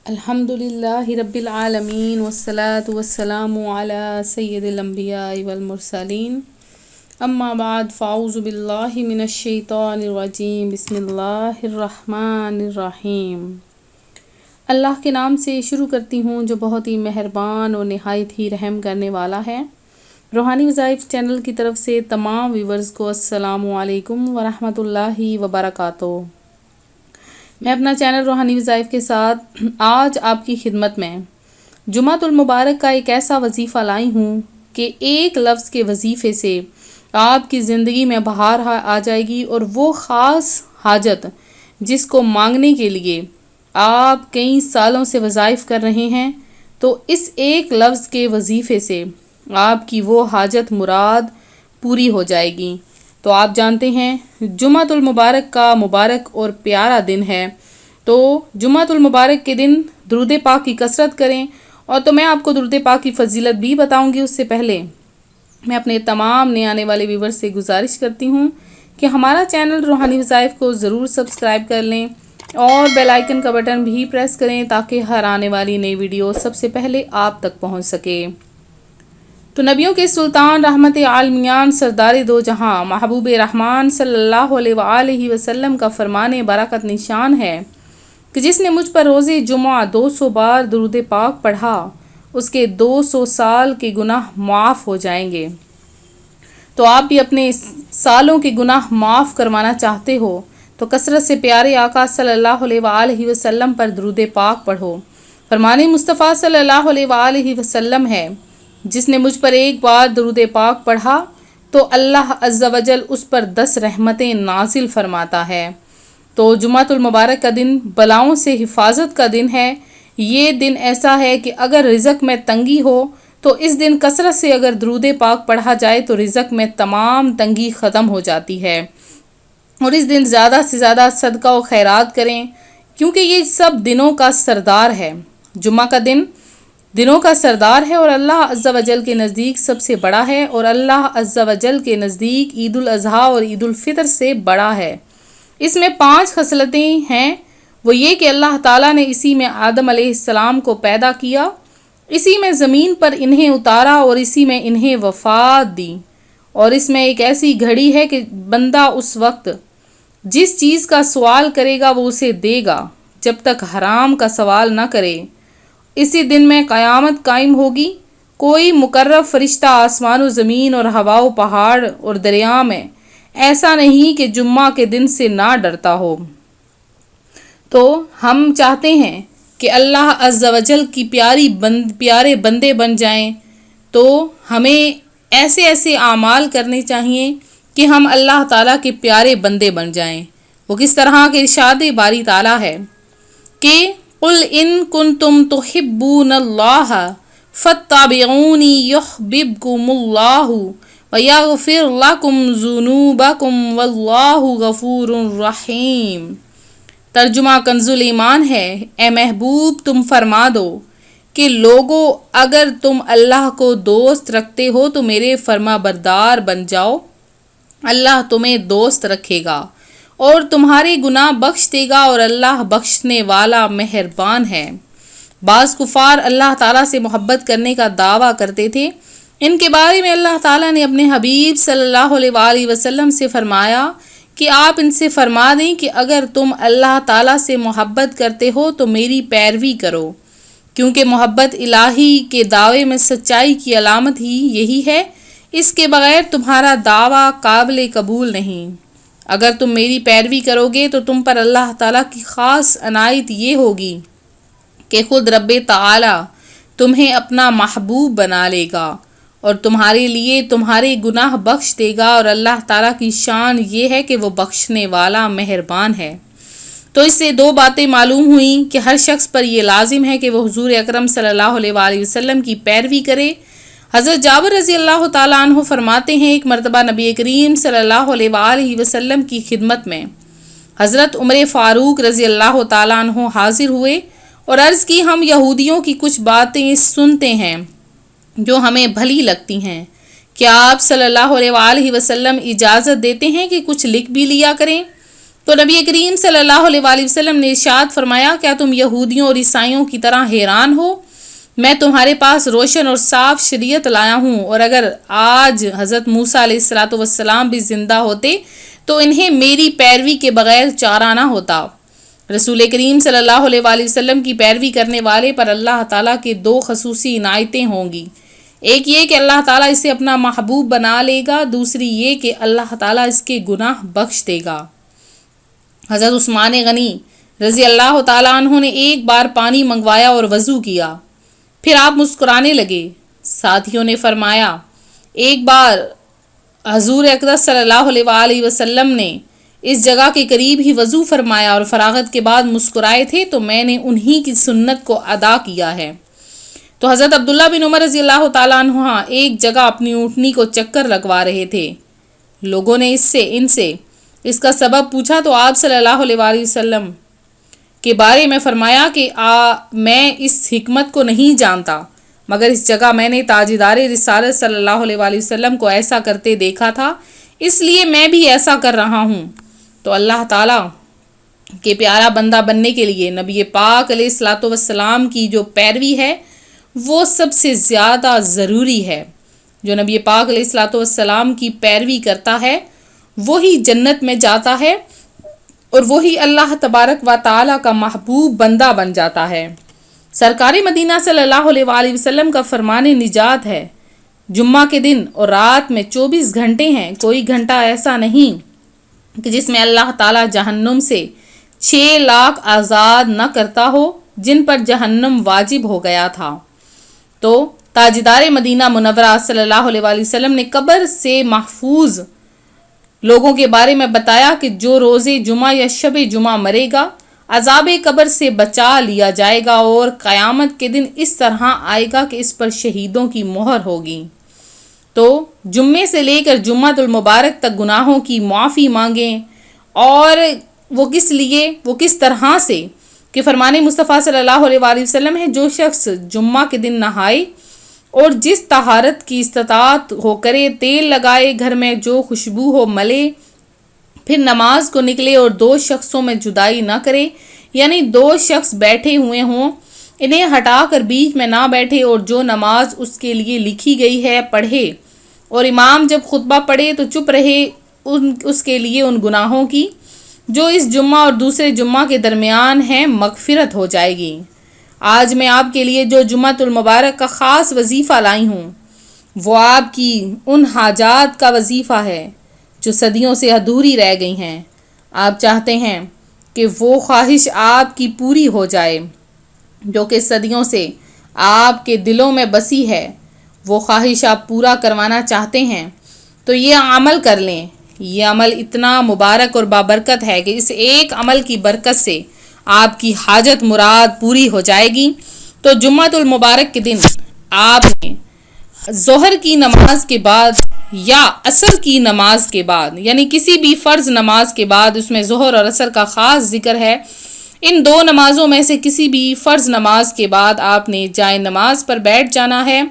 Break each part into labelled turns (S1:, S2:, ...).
S1: الحمد للہ رب العالمین والصلاة والسلام علی سید الانبیاء والمرسلین اما بعد فاعوذ باللہ من الشیطان الرجیم بسم اللہ الرحمن الرحیم۔ اللہ کے نام سے شروع کرتی ہوں جو بہت ہی مہربان اور نہایت ہی رحم کرنے والا ہے۔ روحانی وظائف چینل کی طرف سے تمام ویورز کو السلام علیکم ورحمۃ اللہ وبرکاتہ۔ میں اپنا چینل روحانی وظائف کے ساتھ آج آپ کی خدمت میں جمعۃ المبارک کا ایک ایسا وظیفہ لائی ہوں کہ ایک لفظ کے وظیفے سے آپ کی زندگی میں بہار آ جائے گی، اور وہ خاص حاجت جس کو مانگنے کے لیے آپ کئی سالوں سے وظائف کر رہے ہیں، تو اس ایک لفظ کے وظیفے سے آپ کی وہ حاجت مراد پوری ہو جائے گی۔ تو آپ جانتے ہیں جمعۃ المبارک کا مبارک اور پیارا دن ہے، تو جمعۃ المبارک کے دن درود پاک کی کثرت کریں، اور تو میں آپ کو درود پاک کی فضیلت بھی بتاؤں گی۔ اس سے پہلے میں اپنے تمام نئے آنے والے ویور سے گزارش کرتی ہوں کہ ہمارا چینل روحانی وظائف کو ضرور سبسکرائب کر لیں اور بیل آئیکن کا بٹن بھی پریس کریں تاکہ ہر آنے والی نئی ویڈیو سب سے پہلے آپ تک پہنچ سکے۔ تو نبیوں کے سلطان رحمت عالمیان سردار دو جہاں محبوب رحمان صلی اللہ علیہ وآلہ وسلم کا فرمان برکت نشان ہے کہ جس نے مجھ پر روز جمعہ 200 بار درود پاک پڑھا، اس کے 200 سال کے گناہ معاف ہو جائیں گے۔ تو آپ بھی اپنے سالوں کے گناہ معاف کروانا چاہتے ہو تو کثرت سے پیارے آقا صلی اللہ علیہ وآلہ وسلم پر درود پاک پڑھو۔ فرمان مصطفیٰ صلی اللہ علیہ وآلہ وسلم ہے، جس نے مجھ پر ایک بار درود پاک پڑھا تو اللہ عز و جل اس پر 10 رحمتیں نازل فرماتا ہے۔ تو جمعۃ المبارک کا دن بلاؤں سے حفاظت کا دن ہے۔ یہ دن ایسا ہے کہ اگر رزق میں تنگی ہو تو اس دن کثرت سے اگر درود پاک پڑھا جائے تو رزق میں تمام تنگی ختم ہو جاتی ہے۔ اور اس دن زیادہ سے زیادہ صدقہ و خیرات کریں، کیونکہ یہ سب دنوں کا سردار ہے۔ جمعہ کا دن دنوں کا سردار ہے اور اللہ عز و جل کے نزدیک سب سے بڑا ہے، اور اللہ عز و جل کے نزدیک عید الاضحیٰ اور عید الفطر سے بڑا ہے۔ اس میں 5 خصلتیں ہیں، وہ یہ کہ اللہ تعالیٰ نے اسی میں آدم علیہ السلام کو پیدا کیا، اسی میں زمین پر انہیں اتارا اور اسی میں انہیں وفات دی، اور اس میں ایک ایسی گھڑی ہے کہ بندہ اس وقت جس چیز کا سوال کرے گا وہ اسے دے گا جب تک حرام کا سوال نہ کرے۔ اسی دن میں قیامت قائم ہوگی، کوئی مقرب فرشتہ آسمان و زمین اور ہوا و پہاڑ اور دریا میں ایسا نہیں کہ جمعہ کے دن سے نہ ڈرتا ہو۔ تو ہم چاہتے ہیں کہ اللہ عز و جل کی پیارے بندے بن جائیں، تو ہمیں ایسے ایسے اعمال کرنے چاہیے کہ ہم اللہ تعالیٰ کے پیارے بندے بن جائیں۔ وہ کس طرح کے ارشاد باری تعالیٰ ہے کہ قُلْ إِن كُنتُمْ تُحِبُّونَ اللَّهَ فَاتَّبِعُونِي يُحْبِبْكُمُ اللَّهُ وَيَغْفِرْ لَكُمْ ذُنُوبَكُمْ وَاللَّهُ غَفُورٌ رَحِيمٌ۔ ترجمہ کنز ایمان ہے، اے محبوب تم فرما دو کہ لوگو اگر تم اللہ کو دوست رکھتے ہو تو میرے فرما بردار بن جاؤ، اللہ تمہیں دوست رکھے گا اور تمہارے گناہ بخش دے گا، اور اللہ بخشنے والا مہربان ہے۔ بعض کفار اللہ تعالیٰ سے محبت کرنے کا دعویٰ کرتے تھے، ان کے بارے میں اللہ تعالیٰ نے اپنے حبیب صلی اللہ علیہ وآلہ وسلم سے فرمایا کہ آپ ان سے فرما دیں کہ اگر تم اللہ تعالیٰ سے محبت کرتے ہو تو میری پیروی کرو، کیونکہ محبت الہی کے دعوے میں سچائی کی علامت ہی یہی ہے، اس کے بغیر تمہارا دعویٰ قابل قبول نہیں۔ اگر تم میری پیروی کرو گے تو تم پر اللہ تعالیٰ کی خاص عنایت یہ ہوگی کہ خود رب تعالیٰ تمہیں اپنا محبوب بنا لے گا اور تمہارے لیے تمہارے گناہ بخش دے گا، اور اللہ تعالیٰ کی شان یہ ہے کہ وہ بخشنے والا مہربان ہے۔ تو اس سے 2 باتیں معلوم ہوئیں کہ ہر شخص پر یہ لازم ہے کہ وہ حضور اکرم صلی اللہ علیہ وآلہ وسلم کی پیروی کرے۔ حضرت جابر رضی اللہ تعالیٰ عنہ فرماتے ہیں، ایک مرتبہ نبی کریم صلی اللہ علیہ وآلہ وسلم کی خدمت میں حضرت عمر فاروق رضی اللہ تعالیٰ عنہ حاضر ہوئے اور عرض کی، ہم یہودیوں کی کچھ باتیں سنتے ہیں جو ہمیں بھلی لگتی ہیں، کیا آپ صلی اللہ علیہ وآلہ وسلم اجازت دیتے ہیں کہ کچھ لکھ بھی لیا کریں؟ تو نبی کریم صلی اللہ علیہ وآلہ وسلم نے ارشاد فرمایا، کیا تم یہودیوں اور عیسائیوں کی طرح حیران ہو؟ میں تمہارے پاس روشن اور صاف شریعت لایا ہوں، اور اگر آج حضرت موسیٰ علیہ السلام بھی زندہ ہوتے تو انہیں میری پیروی کے بغیر چارہ نہ ہوتا۔ رسول کریم صلی اللہ علیہ وآلہ وسلم کی پیروی کرنے والے پر اللہ تعالیٰ کے دو خصوصی عنایتیں ہوں گی، ایک یہ کہ اللہ تعالیٰ اسے اپنا محبوب بنا لے گا، دوسری یہ کہ اللہ تعالیٰ اس کے گناہ بخش دے گا۔ حضرت عثمان غنی رضی اللہ تعالیٰ عنہ نے ایک بار پانی منگوایا اور وضو کیا، پھر آپ مسکرانے لگے۔ ساتھیوں نے فرمایا، ایک بار حضور اقدس صلی اللہ علیہ وآلہ وسلم نے اس جگہ کے قریب ہی وضو فرمایا اور فراغت کے بعد مسکرائے تھے تو میں نے انہی کی سنت کو ادا کیا ہے۔ تو حضرت عبداللہ بن عمر رضی اللہ تعالیٰ عنہ ایک جگہ اپنی اونٹنی کو چکر لگوا رہے تھے۔ لوگوں نے ان سے اس کا سبب پوچھا تو آپ صلی اللہ علیہ وآلہ وسلم کے بارے میں فرمایا کہ میں اس حکمت کو نہیں جانتا، مگر اس جگہ میں نے تاجدار رسالت صلی اللہ علیہ وآلہ وسلم کو ایسا کرتے دیکھا تھا، اس لیے میں بھی ایسا کر رہا ہوں۔ تو اللہ تعالیٰ کے پیارا بندہ بننے کے لیے نبی پاک علیہ السلام کی جو پیروی ہے وہ سب سے زیادہ ضروری ہے۔ جو نبی پاک علیہ السلام کی پیروی کرتا ہے وہی جنت میں جاتا ہے اور وہی اللہ تبارک و تعالیٰ کا محبوب بندہ بن جاتا ہے۔ سرکار مدینہ صلی اللہ علیہ وآلہ وسلم کا فرمان نجات ہے، جمعہ کے دن اور رات میں 24 گھنٹے ہیں، کوئی گھنٹہ ایسا نہیں کہ جس میں اللہ تعالیٰ جہنم سے 6 لاکھ آزاد نہ کرتا ہو جن پر جہنم واجب ہو گیا تھا۔ تو تاجدار مدینہ منورہ صلی اللہ علیہ وآلہ وسلم نے قبر سے محفوظ لوگوں کے بارے میں بتایا کہ جو روز جمعہ یا شب جمعہ مرے گا عذاب قبر سے بچا لیا جائے گا اور قیامت کے دن اس طرح آئے گا کہ اس پر شہیدوں کی مہر ہوگی۔ تو جمعے سے لے کر جمعۃ المبارک تک گناہوں کی معافی مانگیں، اور وہ کس طرح سے کہ فرمان مصطفیٰ صلی اللہ علیہ وآلہ وسلم ہے، جو شخص جمعہ کے دن نہائے اور جس طہارت کی استطاعت ہو کرے، تیل لگائے، گھر میں جو خوشبو ہو ملے، پھر نماز کو نکلے اور 2 شخصوں میں جدائی نہ کرے، یعنی 2 شخص بیٹھے ہوئے ہوں انہیں ہٹا کر بیچ میں نہ بیٹھے، اور جو نماز اس کے لیے لکھی گئی ہے پڑھے، اور امام جب خطبہ پڑھے تو چپ رہے، اس کے لیے ان گناہوں کی جو اس جمعہ اور دوسرے جمعہ کے درمیان ہیں مغفرت ہو جائے گی۔ آج میں آپ کے لیے جو جمعۃ المبارک کا خاص وظیفہ لائی ہوں وہ آپ کی ان حاجات کا وظیفہ ہے جو صدیوں سے ادھوری رہ گئی ہیں۔ آپ چاہتے ہیں کہ وہ خواہش آپ کی پوری ہو جائے جو کہ صدیوں سے آپ کے دلوں میں بسی ہے، وہ خواہش آپ پورا کروانا چاہتے ہیں تو یہ عمل کر لیں۔ یہ عمل اتنا مبارک اور بابرکت ہے کہ اس ایک عمل کی برکت سے آپ کی حاجت مراد پوری ہو جائے گی۔ تو جمعۃ المبارک کے دن آپ نے ظہر کی نماز کے بعد یا عصر کی نماز کے بعد، یعنی کسی بھی فرض نماز کے بعد، اس میں ظہر اور عصر کا خاص ذکر ہے، ان 2 نمازوں میں سے کسی بھی فرض نماز کے بعد آپ نے جائے نماز پر بیٹھ جانا ہے،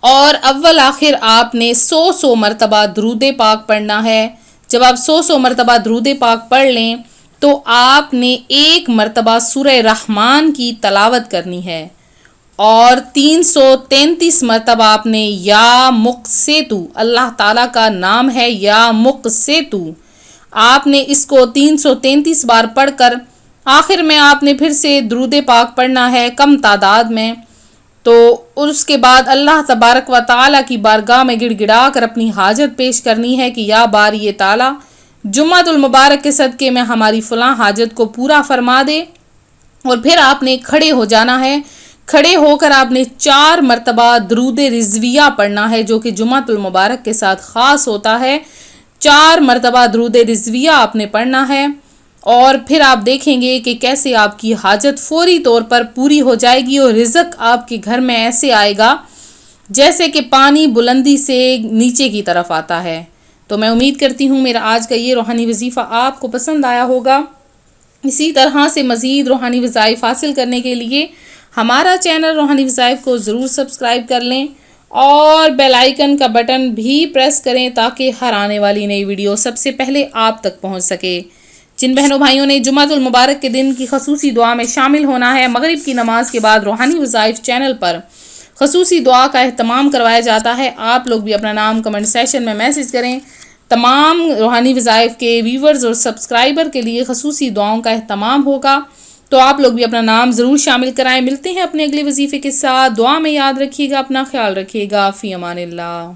S1: اور اول آخر آپ نے 100 مرتبہ درود پاک پڑھنا ہے۔ جب آپ 100 مرتبہ درود پاک پڑھ لیں تو آپ نے 1 مرتبہ سورہ رحمان کی تلاوت کرنی ہے، اور 333 مرتبہ آپ نے یا مقسطو، اللہ تعالیٰ کا نام ہے یا مقسطو، آپ نے اس کو 333 بار پڑھ کر آخر میں آپ نے پھر سے درود پاک پڑھنا ہے کم تعداد میں۔ تو اس کے بعد اللہ تبارک و تعالیٰ کی بارگاہ میں گڑ گڑا کر اپنی حاجت پیش کرنی ہے کہ یا باری تعالیٰ جمعۃ المبارک کے صدقے میں ہماری فلاں حاجت کو پورا فرما دے، اور پھر آپ نے کھڑے ہو جانا ہے۔ کھڑے ہو کر آپ نے 4 مرتبہ درود رضویہ پڑھنا ہے جو کہ جمعۃ المبارک کے ساتھ خاص ہوتا ہے۔ 4 مرتبہ درود رضویہ آپ نے پڑھنا ہے، اور پھر آپ دیکھیں گے کہ کیسے آپ کی حاجت فوری طور پر پوری ہو جائے گی، اور رزق آپ کے گھر میں ایسے آئے گا جیسے کہ پانی بلندی سے نیچے کی طرف آتا ہے۔ تو میں امید کرتی ہوں میرا آج کا یہ روحانی وظیفہ آپ کو پسند آیا ہوگا۔ اسی طرح سے مزید روحانی وظائف حاصل کرنے کے لیے ہمارا چینل روحانی وظائف کو ضرور سبسکرائب کر لیں، اور بیل آئیکن کا بٹن بھی پریس کریں تاکہ ہر آنے والی نئی ویڈیو سب سے پہلے آپ تک پہنچ سکے۔ جن بہنوں بھائیوں نے جمعۃ المبارک کے دن کی خصوصی دعا میں شامل ہونا ہے، مغرب کی نماز کے بعد روحانی وظائف چینل پر خصوصی دعا کا اہتمام کروایا جاتا ہے۔ آپ لوگ بھی اپنا نام کمنٹ سیشن میں میسج کریں۔ تمام روحانی وظائف کے ویورز اور سبسکرائبر کے لیے خصوصی دعاؤں کا اہتمام ہوگا، تو آپ لوگ بھی اپنا نام ضرور شامل کرائیں۔ ملتے ہیں اپنے اگلے وظیفے کے ساتھ، دعا میں یاد رکھیے گا، اپنا خیال رکھیے گا، فی امان اللہ۔